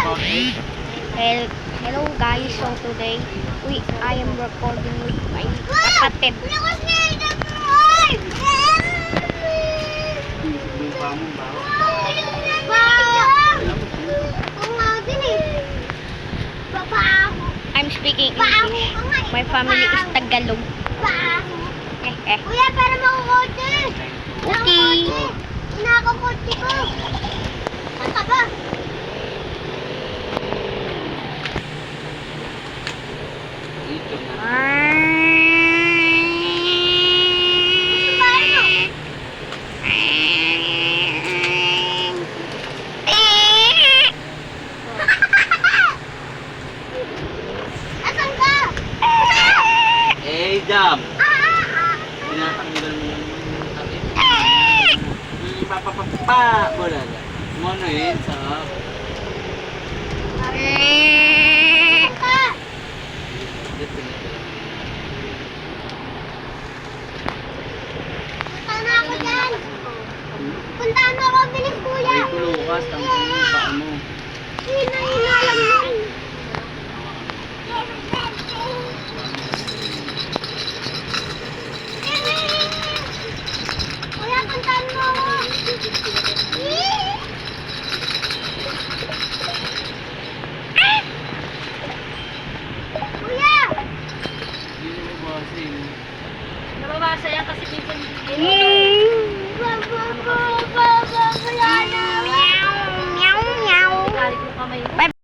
Well, hello guys, so today I am recording with my kapatid. I'm speaking English. My family is Tagalog. Kuya, para makukotse. Okay. Nakakotse ko. Saan ka ba? Asan ka? Jam! Tinatanggal mo yung takip. Papapapa! Wala na. Mono yun sa... Asan ka? Punta na ako dyan. Punta na ako, bilis kuya. Ay, kulukas. Tanggalin mo yung paa mo. Sino